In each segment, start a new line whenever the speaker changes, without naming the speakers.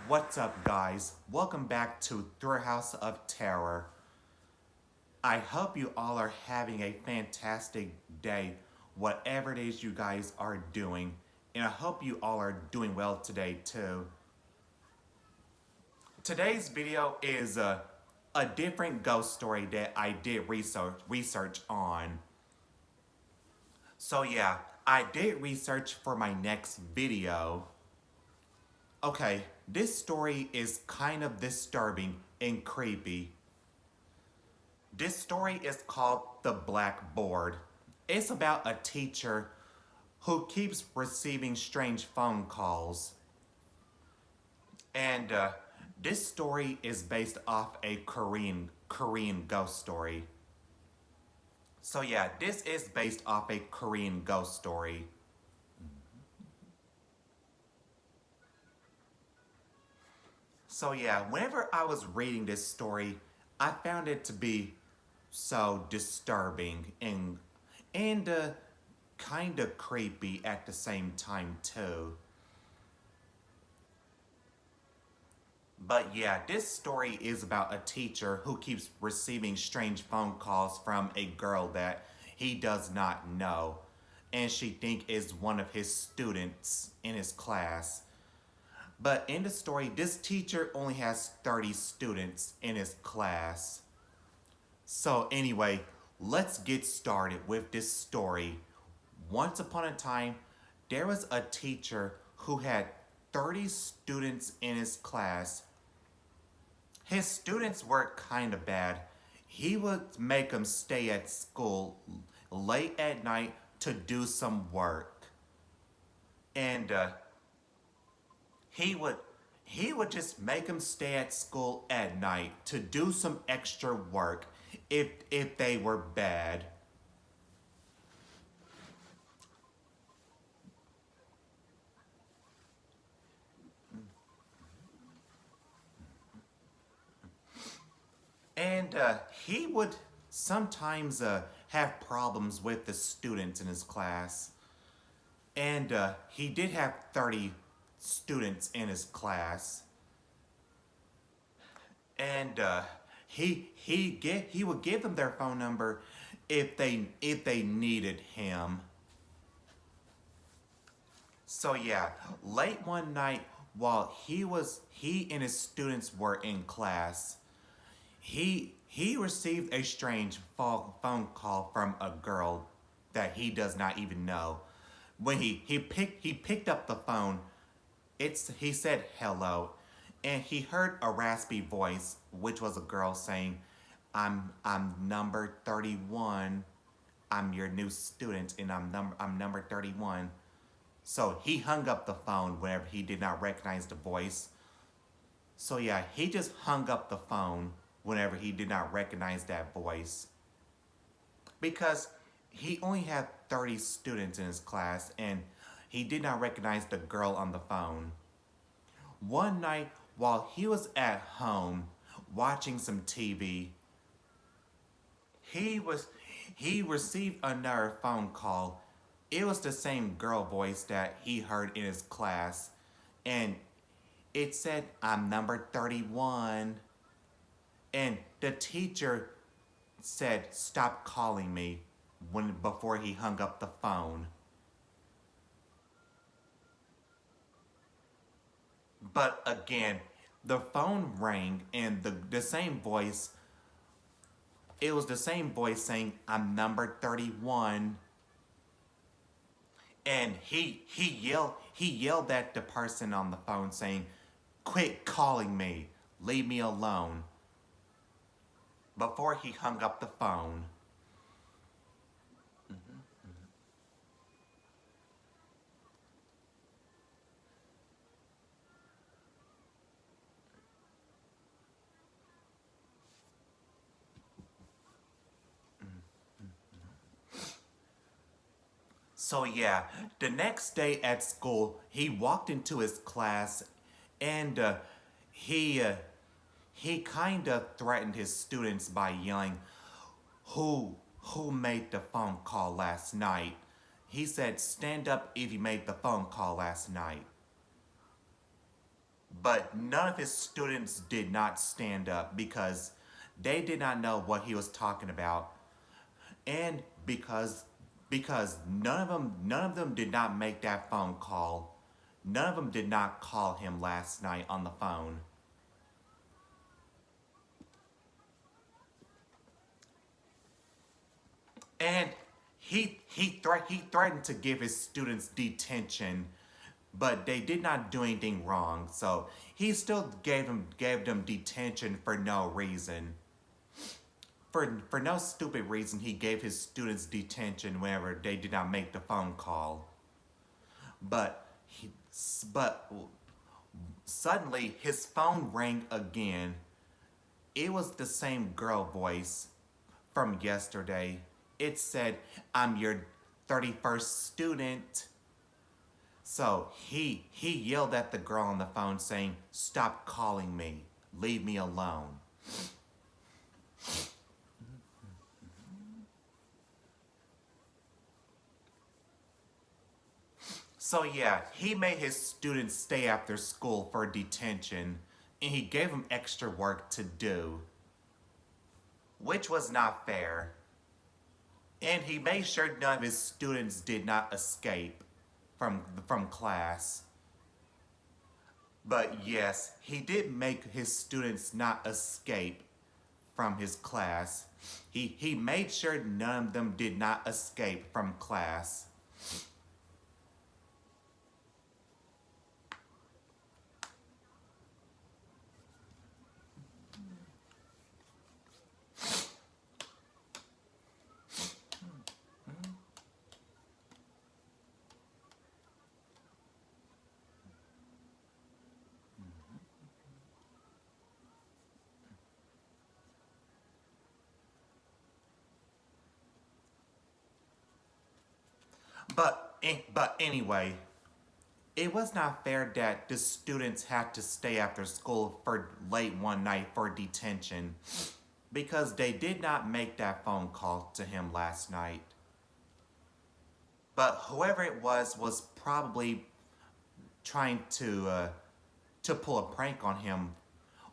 What's up, guys? Welcome back to Through House of Terror. I hope you all are having a fantastic day, whatever it is you guys are doing, and I hope you all are doing well today, too. Today's video is a different ghost story that I did research on. So, yeah, I did research for my next video. Okay, this story is kind of disturbing and creepy. This story is called The Blackboard. It's about a teacher who keeps receiving strange phone calls. And this story is based off a Korean ghost story. So yeah, this is based off a Korean ghost story. So yeah, whenever I was reading this story, I found it to be so disturbing and kind of creepy at the same time too. But yeah, this story is about a teacher who keeps receiving strange phone calls from a girl that he does not know, and she think is one of his students in his class. But in the story, this teacher only has 30 students in his class. So anyway, let's get started with this story. Once upon a time, there was a teacher who had 30 students in his class. His students were kind of bad. He would make them stay at school late at night to do some work. And he would he would just make them stay at school at night to do some extra work if they were bad. And he would sometimes have problems with the students in his class. And he did have 30 students in his class. And he would give them their phone number if they needed him. So yeah, late one night while he and his students were in class, he received a strange phone call from a girl that he does not even know. When he picked up the phone, he said hello, and he heard a raspy voice, which was a girl saying, I'm number 31. I'm your new student, and I'm number 31." So he hung up the phone whenever he did not recognize the voice. So yeah, he just hung up the phone whenever he did not recognize that voice. Because he only had 30 students in his class and he did not recognize the girl on the phone. One night while he was at home watching some TV, he was he received another phone call. It was the same girl voice that he heard in his class, and it said, "I'm number 31." And the teacher said, "Stop calling me," before he hung up the phone. But again, the phone rang and the same voice, it was the same voice saying, "I'm number 31." And he yelled at the person on the phone saying, "Quit calling me. Leave me alone," before he hung up the phone. So yeah, the next day at school, he walked into his class, and he uh, he kind of threatened his students by yelling, "Who made the phone call last night?" He said, "Stand up if you made the phone call last night." but none of his students did not stand up because they did not know what he was talking about, and because none of them did not make that phone call. None of them did not call him last night on the phone. And he threatened to give his students detention, but they did not do anything wrong. So he still gave them detention for no reason. For no stupid reason, he gave his students detention whenever they did not make the phone call. But but suddenly his phone rang again. It was the same girl voice from yesterday. It said, "I'm your 31st student." So he yelled at the girl on the phone saying, "Stop calling me. Leave me alone." So yeah, he made his students stay after school for detention, and he gave them extra work to do, which was not fair. And he made sure none of his students did not escape from class. But yes, he did make his students not escape from his class. He made sure none of them did not escape from class. But anyway, it was not fair that the students had to stay after school for late one night for detention because they did not make that phone call to him last night. But whoever it was probably trying to pull a prank on him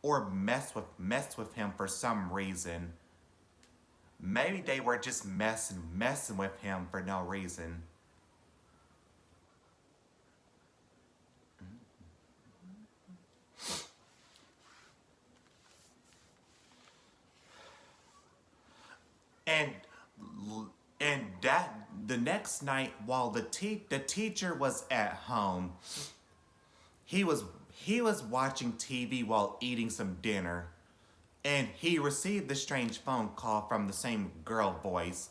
or mess with him for some reason. Maybe they were just messing with him for no reason. And and that the next night while the teacher was at home, he was he was watching TV while eating some dinner, and he received the strange phone call from the same girl voice.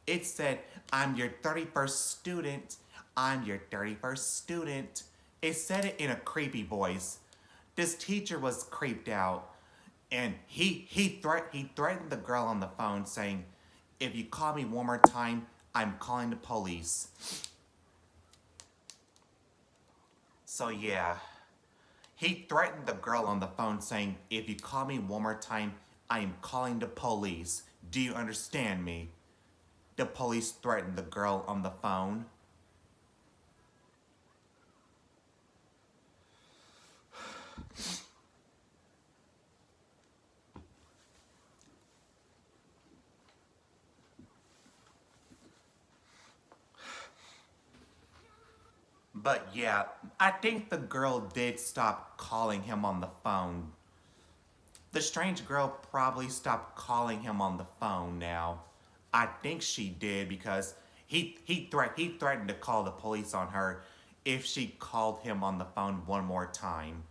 It said, "I'm your 31st student. I'm your 31st student." It said it in a creepy voice. This teacher was creeped out, and he threatened the girl on the phone saying, "If you call me one more time, I'm calling the police." So yeah, he threatened the girl on the phone saying, "If you call me one more time, I am calling the police. Do you understand me?" The police threatened the girl on the phone. But yeah, I think the girl did stop calling him on the phone. The strange girl probably stopped calling him on the phone now. I think she did because he threatened to call the police on her if she called him on the phone one more time.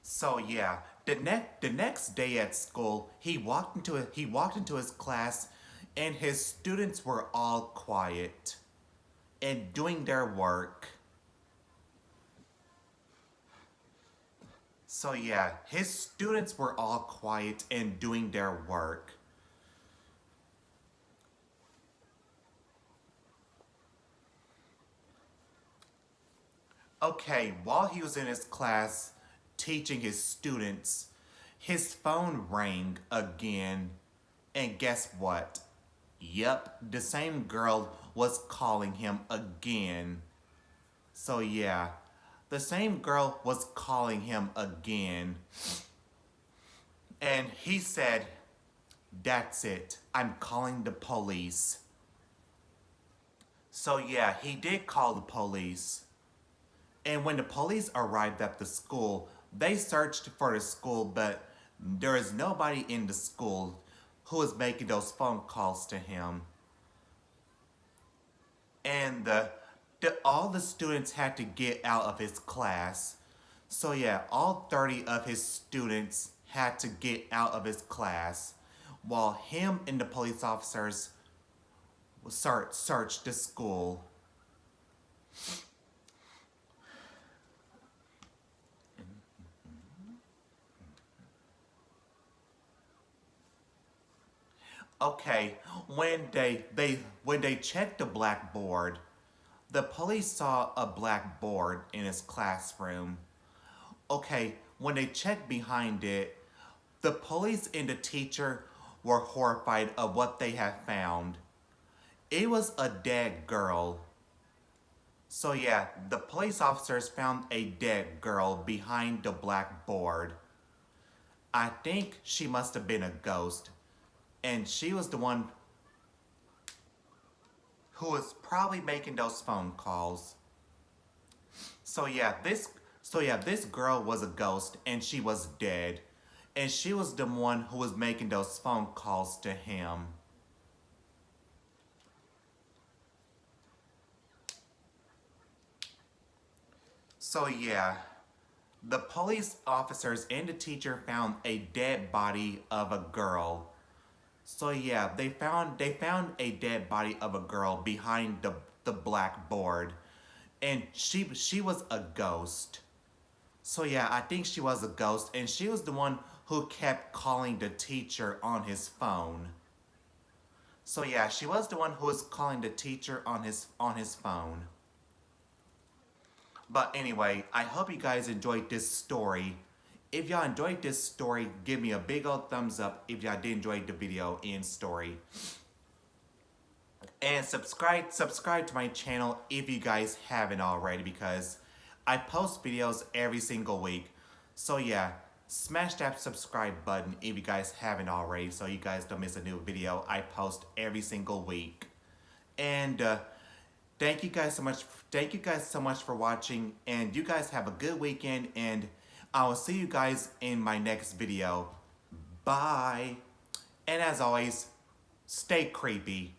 So yeah, the next day at school, he walked into his class, and his students were all quiet and doing their work. So yeah, his students were all quiet and doing their work. Okay, while he was in his class teaching his students, his phone rang again. And guess what? Yep, the same girl was calling him again. So yeah, the same girl was calling him again. And he said, "That's it. I'm calling the police." So yeah, he did call the police. And when the police arrived at the school, they searched for the school, but there is nobody in the school who was making those phone calls to him. And all the students had to get out of his class. So yeah, all 30 of his students had to get out of his class while him and the police officers searched the school. Okay, when they checked the blackboard, the police saw a blackboard in his classroom. Okay, when they checked behind it, the police and the teacher were horrified of what they had found. It was a dead girl. So yeah, the police officers found a dead girl behind the blackboard. I think she must have been a ghost. And she was the one who was probably making those phone calls. So yeah, this girl was a ghost and she was dead. And she was the one who was making those phone calls to him. So yeah, the police officers and the teacher found a dead body of a girl. So yeah, they found a dead body of a girl behind the blackboard, and she was a ghost. So yeah, I think she was a ghost, and she was the one who kept calling the teacher on his phone. So yeah, she was the one who was calling the teacher on his phone. But anyway, I hope you guys enjoyed this story. If y'all enjoyed this story, give me a big old thumbs up if y'all did enjoy the video and story. And subscribe to my channel if you guys haven't already, because I post videos every single week. So yeah, smash that subscribe button if you guys haven't already so you guys don't miss a new video I post every single week. And thank you guys so much. Thank you guys so much for watching, and you guys have a good weekend, and I will see you guys in my next video. Bye. And as always, stay creepy.